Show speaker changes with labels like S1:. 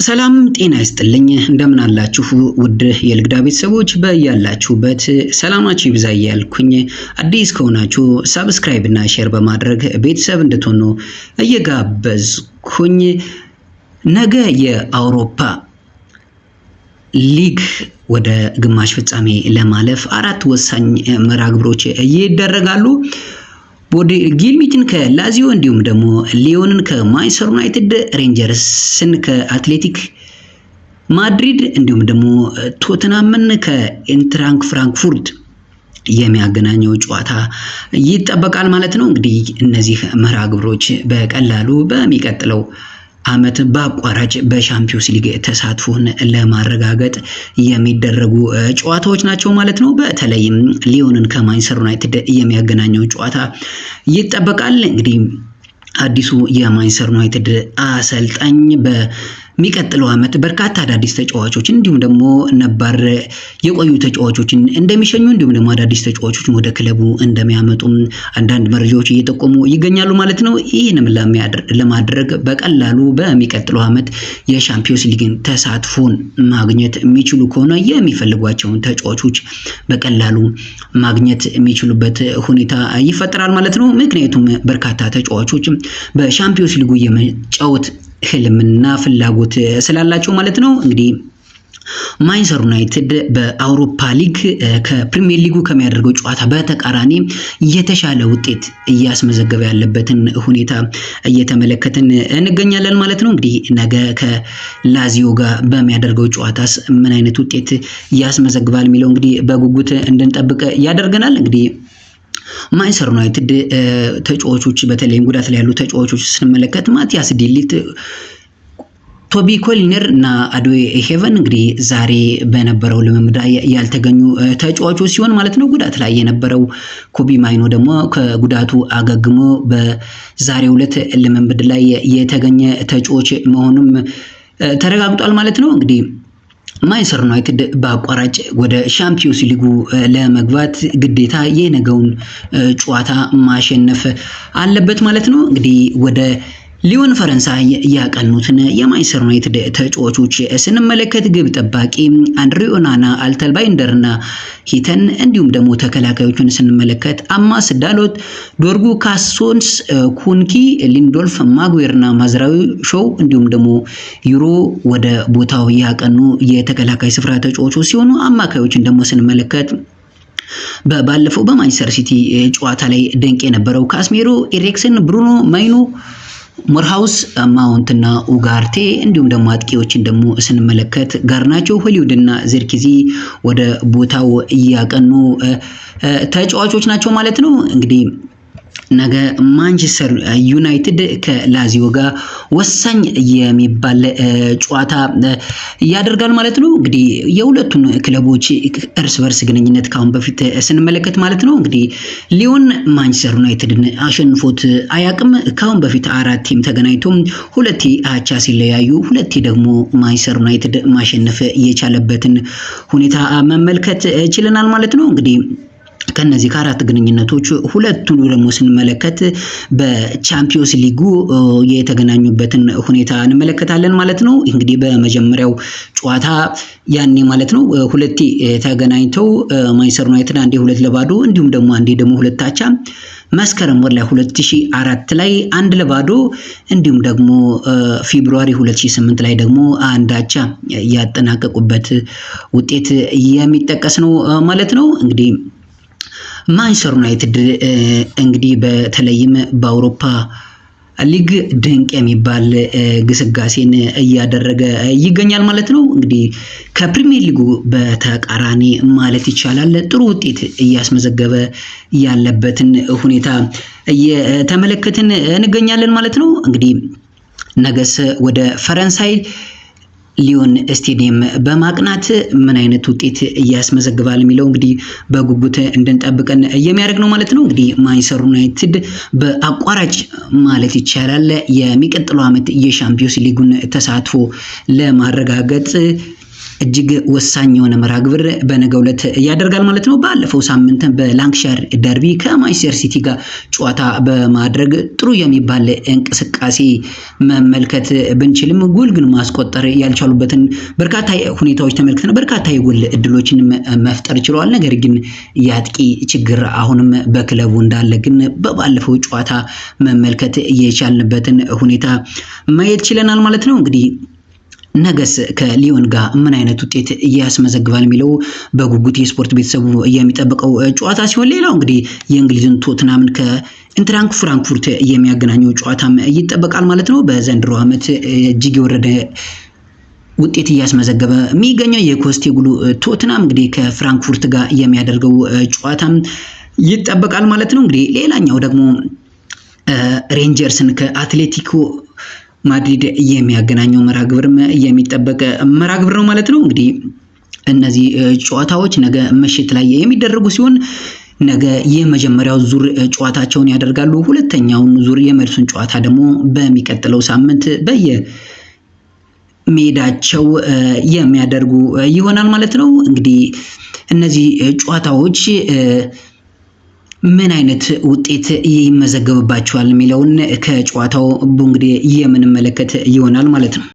S1: ሰላም ጤና ይስጥልኝ እንደምን አላችሁ ውድ የልግዳ ቤተሰቦች በያላችሁበት ሰላማችሁ ይብዛ እያልኩኝ አዲስ ከሆናችሁ ሰብስክራይብ እና ሼር በማድረግ ቤተሰብ እንድትሆኑ እየጋበዝኩኝ ነገ የአውሮፓ ሊግ ወደ ግማሽ ፍጻሜ ለማለፍ አራት ወሳኝ መርሃ ግብሮች ይደረጋሉ። ጊልሚትን ከላዚዮ እንዲሁም ደግሞ ሊዮንን ከማንቸስተር ዩናይትድ፣ ሬንጀርስን ከአትሌቲክ ማድሪድ እንዲሁም ደግሞ ቶተናምን ከኢንትራንክ ፍራንክፉርት የሚያገናኘው ጨዋታ ይጠበቃል ማለት ነው። እንግዲህ እነዚህ መርሃ ግብሮች በቀላሉ በሚቀጥለው ዓመት በአቋራጭ በሻምፒዮንስ ሊግ ተሳትፎን ለማረጋገጥ የሚደረጉ ጨዋታዎች ናቸው ማለት ነው። በተለይም ሊዮንን ከማንቸስተር ዩናይትድ የሚያገናኘው ጨዋታ ይጠበቃል። እንግዲህ አዲሱ የማንቸስተር ዩናይትድ አሰልጣኝ በሚቀጥለው ዓመት በርካታ አዳዲስ ተጫዋቾችን እንዲሁም ደግሞ ነባር የቆዩ ተጫዋቾችን እንደሚሸኙ እንዲሁም ደግሞ አዳዲስ ተጫዋቾችን ወደ ክለቡ እንደሚያመጡ አንዳንድ መረጃዎች እየጠቆሙ ይገኛሉ ማለት ነው። ይህንም ለማድረግ በቀላሉ በሚቀጥለው ዓመት የሻምፒዮንስ ሊግን ተሳትፎን ማግኘት የሚችሉ ከሆነ የሚፈልጓቸውን ተጫዋቾች በቀላሉ ማግኘት የሚችሉበት ሁኔታ ይፈጠራል ማለት ነው። ምክንያቱም በርካታ ተጫዋቾች በሻምፒዮንስ ሊጉ የመጫወት ህልምና ፍላጎት ስላላቸው ማለት ነው። እንግዲህ ማንቸስተር ዩናይትድ በአውሮፓ ሊግ ከፕሪሚየር ሊጉ ከሚያደርገው ጨዋታ በተቃራኒ የተሻለ ውጤት እያስመዘገበ ያለበትን ሁኔታ እየተመለከትን እንገኛለን ማለት ነው። እንግዲህ ነገ ከላዚዮ ጋር በሚያደርገው ጨዋታስ ምን አይነት ውጤት ያስመዘግባል የሚለው እንግዲህ በጉጉት እንድንጠብቅ ያደርገናል። እንግዲህ ማንቸስተር ዩናይትድ ተጫዋቾች በተለይም ጉዳት ላይ ያሉ ተጫዋቾች ስንመለከት ማቲያስ ዲሊት፣ ቶቢ ኮሊነር እና አዶዌ ሄቨን እንግዲህ ዛሬ በነበረው ልምምድ ያልተገኙ ተጫዋቾች ሲሆን ማለት ነው። ጉዳት ላይ የነበረው ኮቢ ማይኖ ደግሞ ከጉዳቱ አገግሞ በዛሬው ዕለት ልምምድ ላይ የተገኘ ተጫዋች መሆኑም ተረጋግጧል ማለት ነው። እንግዲህ ማንቸስተር ዩናይትድ በአቋራጭ ወደ ሻምፒዮንስ ሊጉ ለመግባት ግዴታ የነገውን ጨዋታ ማሸነፍ አለበት ማለት ነው። እንግዲህ ወደ ሊዮን ፈረንሳይ ያቀኑትን የማንቸስተር ዩናይትድ ተጫዋቾች ስንመለከት ግብ ጠባቂ አንድሬ ኦናና፣ አልተልባይንደርና ሂተን እንዲሁም ደግሞ ተከላካዮቹን ስንመለከት አማስ ዳሎት፣ ዶርጉ ካሶንስ፣ ኩንኪ፣ ሊንዶልፍ፣ ማጉዌርና ማዝራዊ ሾው እንዲሁም ደግሞ ዩሮ ወደ ቦታው ያቀኑ የተከላካይ ስፍራ ተጫዋቾች ሲሆኑ አማካዮችን ደግሞ ስንመለከት ባለፈው በማንቸስተር ሲቲ ጨዋታ ላይ ድንቅ የነበረው ካስሜሮ፣ ኤሪክሰን፣ ብሩኖ ማይኖ፣ ሞርሃውስ፣ ማውንትና ኡጋርቴ እንዲሁም ደግሞ አጥቂዎችን ደግሞ ስንመለከት ጋርናቾ፣ ሆሊውድ እና ዘርኪዚ ወደ ቦታው እያቀኑ ተጫዋቾች ናቸው ማለት ነው። እንግዲህ ነገ ማንቸስተር ዩናይትድ ከላዚዮ ጋር ወሳኝ የሚባል ጨዋታ ያደርጋል ማለት ነው። እንግዲህ የሁለቱን ክለቦች እርስ በርስ ግንኙነት ካሁን በፊት ስንመለከት ማለት ነው እንግዲህ ሊዮን ማንቸስተር ዩናይትድን አሸንፎት አያውቅም። ካሁን በፊት አራት ቲም ተገናኝቶ ሁለቴ አቻ ሲለያዩ፣ ሁለቴ ደግሞ ማንቸስተር ዩናይትድ ማሸነፍ የቻለበትን ሁኔታ መመልከት ችለናል ማለት ነው። እንግዲህ ከነዚህ ከአራት ግንኙነቶች ሁለቱን ደግሞ ስንመለከት በቻምፒዮንስ ሊጉ የተገናኙበትን ሁኔታ እንመለከታለን ማለት ነው። እንግዲህ በመጀመሪያው ጨዋታ ያኔ ማለት ነው ሁለቴ ተገናኝተው ማንቸስተር ዩናይትድ አንዴ 2-0 እንዲሁም ደግሞ አንዴ ደግሞ 2 አቻ መስከረም ወር ላይ 2004 ላይ 1-0 እንዲሁም ደግሞ ፌብሩዋሪ 2008 ላይ ደግሞ 1 አቻ ያጠናቀቁበት ውጤት የሚጠቀስ ነው ማለት ነው። እንግዲህ ማንቸስተር ዩናይትድ እንግዲህ በተለይም በአውሮፓ ሊግ ድንቅ የሚባል ግስጋሴን እያደረገ ይገኛል ማለት ነው። እንግዲህ ከፕሪሚየር ሊጉ በተቃራኒ ማለት ይቻላል ጥሩ ውጤት እያስመዘገበ ያለበትን ሁኔታ እየተመለከትን እንገኛለን ማለት ነው። እንግዲህ ነገስ ወደ ፈረንሳይ ሊዮን ስቴዲየም በማቅናት ምን አይነት ውጤት እያስመዘግባል የሚለው እንግዲህ በጉጉት እንድንጠብቀን የሚያደርግ ነው ማለት ነው። እንግዲህ ማንቸስተር ዩናይትድ በአቋራጭ ማለት ይቻላል የሚቀጥለው ዓመት የሻምፒዮንስ ሊጉን ተሳትፎ ለማረጋገጥ እጅግ ወሳኝ የሆነ መርሃ ግብር በነገው ዕለት ያደርጋል ማለት ነው። ባለፈው ሳምንት በላንክሻር ደርቢ ከማንቸስተር ሲቲ ጋር ጨዋታ በማድረግ ጥሩ የሚባል እንቅስቃሴ መመልከት ብንችልም ጎል ግን ማስቆጠር ያልቻሉበትን በርካታ ሁኔታዎች ተመልክተን በርካታ የጎል እድሎችን መፍጠር ችለዋል። ነገር ግን የአጥቂ ችግር አሁንም በክለቡ እንዳለ ግን በባለፈው ጨዋታ መመልከት የቻልንበትን ሁኔታ ማየት ችለናል ማለት ነው። እንግዲህ ነገስ ከሊዮን ጋር ምን አይነት ውጤት ያስመዘግባል የሚለው በጉጉት የስፖርት ቤተሰቡ የሚጠብቀው ጨዋታ ሲሆን ሌላው እንግዲህ የእንግሊዝን ቶትናምን ከኢንትራንክ ፍራንክፉርት የሚያገናኘው ጨዋታም ይጠበቃል ማለት ነው። በዘንድሮ ዓመት እጅግ የወረደ ውጤት እያስመዘገበ የሚገኘው የኮስቴጉሉ ቶትናም እንግዲህ ከፍራንክፉርት ጋር የሚያደርገው ጨዋታም ይጠበቃል ማለት ነው። እንግዲህ ሌላኛው ደግሞ ሬንጀርስን ከአትሌቲኮ ማድሪድ የሚያገናኘው መርሃ ግብርም የሚጠበቅ መርሃ ግብር ነው ማለት ነው። እንግዲህ እነዚህ ጨዋታዎች ነገ ምሽት ላይ የሚደረጉ ሲሆን ነገ የመጀመሪያው ዙር ጨዋታቸውን ያደርጋሉ። ሁለተኛውን ዙር የመልሱን ጨዋታ ደግሞ በሚቀጥለው ሳምንት ሜዳቸው የሚያደርጉ ይሆናል ማለት ነው። እንግዲህ እነዚህ ጨዋታዎች ምን አይነት ውጤት ይመዘገብባቸዋል የሚለውን ከጨዋታው እንግዲህ የምንመለከት ይሆናል ማለት ነው።